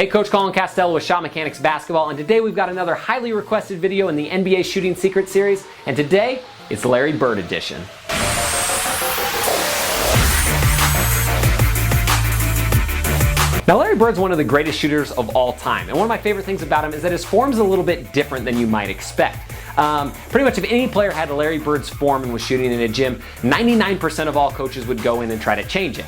Hey, Coach Colin Castello with Shot Mechanics Basketball, and today we've got another highly requested video in the NBA Shooting Secret Series, and today it's Larry Bird edition. Now, Larry Bird's one of the greatest shooters of all time, and one of my favorite things about him is that his form's a little bit different than you might expect. Pretty much if any player had Larry Bird's form and was shooting in a gym, 99% of all coaches would go in and try to change it.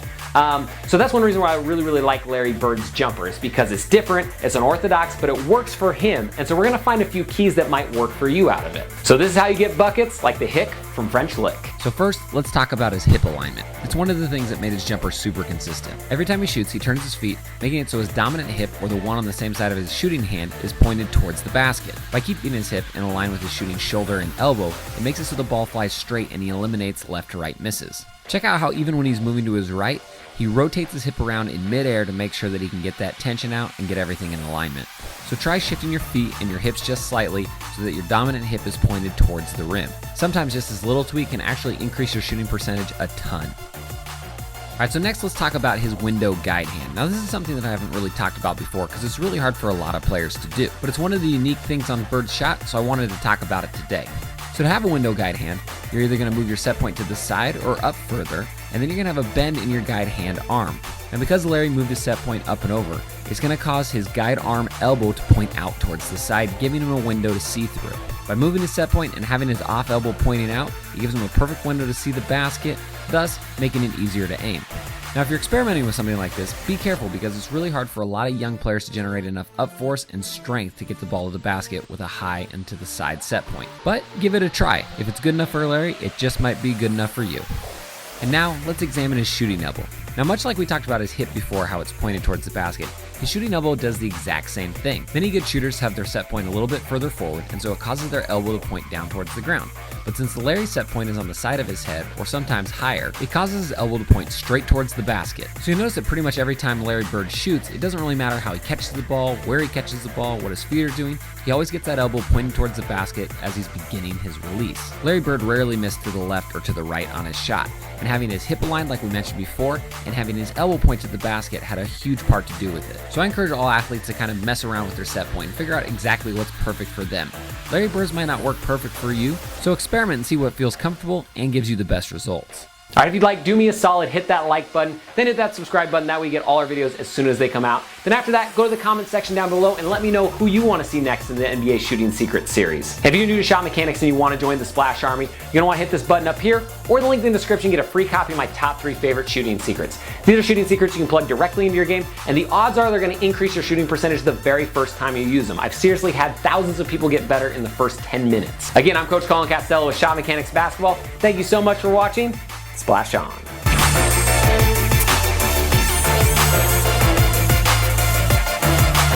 So that's one reason why I really like Larry Bird's jumper, is because it's different, it's unorthodox, but it works for him, and so we're gonna find a few keys that might work for you out of it. So this is how you get buckets like the hick from French Lick. So first, let's talk about his hip alignment. It's one of the things that made his jumper super consistent. Every time he shoots, he turns his feet, making it so his dominant hip, or the one on the same side of his shooting hand, is pointed towards the basket. By keeping his hip in line with his shooting shoulder and elbow, it makes it so the ball flies straight and he eliminates left to right misses. Check out how even when he's moving to his right, he rotates his hip around in midair to make sure that he can get that tension out and get everything in alignment. So try shifting your feet and your hips just slightly so that your dominant hip is pointed towards the rim. Sometimes just this little tweak can actually increase your shooting percentage a ton. Alright, so next let's talk about his window guide hand. Now this is something that I haven't really talked about before because it's really hard for a lot of players to do, but it's one of the unique things on Bird's shot, so I wanted to talk about it today. So to have a window guide hand, you're either going to move your set point to the side or up further, and then you're going to have a bend in your guide hand arm. And because Larry moved his set point up and over, it's going to cause his guide arm elbow to point out towards the side, giving him a window to see through. By moving his set point and having his off elbow pointing out, it gives him a perfect window to see the basket, thus making it easier to aim. Now, if you're experimenting with something like this, be careful because it's really hard for a lot of young players to generate enough up force and strength to get the ball to the basket with a high and to the side set point. But give it a try. If it's good enough for Larry, it just might be good enough for you. And now, let's examine his shooting elbow. Now, much like we talked about his hip before, how it's pointed towards the basket, his shooting elbow does the exact same thing. Many good shooters have their set point a little bit further forward, and so it causes their elbow to point down towards the ground. But since Larry's set point is on the side of his head, or sometimes higher, it causes his elbow to point straight towards the basket. So you notice that pretty much every time Larry Bird shoots, it doesn't really matter how he catches the ball, where he catches the ball, what his feet are doing, he always gets that elbow pointing towards the basket as he's beginning his release. Larry Bird rarely missed to the left or to the right on his shot, and having his hip aligned like we mentioned before, and having his elbow point to the basket had a huge part to do with it. So I encourage all athletes to kind of mess around with their set point and figure out exactly what's perfect for them. Larry Bird's might not work perfect for you, so experiment and see what feels comfortable and gives you the best results. Alright, if you'd like, do me a solid, hit that like button, then hit that subscribe button, that way you get all our videos as soon as they come out. Then after that, go to the comment section down below and let me know who you want to see next in the NBA Shooting Secret Series. If you're new to Shot Mechanics and you want to join the Splash Army, you're going to want to hit this button up here, or the link in the description, get a free copy of my top 3 favorite shooting secrets. These are shooting secrets you can plug directly into your game, and the odds are they're going to increase your shooting percentage the very first time you use them. I've seriously had thousands of people get better in the first 10 minutes. Again, I'm Coach Colin Castello with Shot Mechanics Basketball. Thank you so much for watching. Splash on.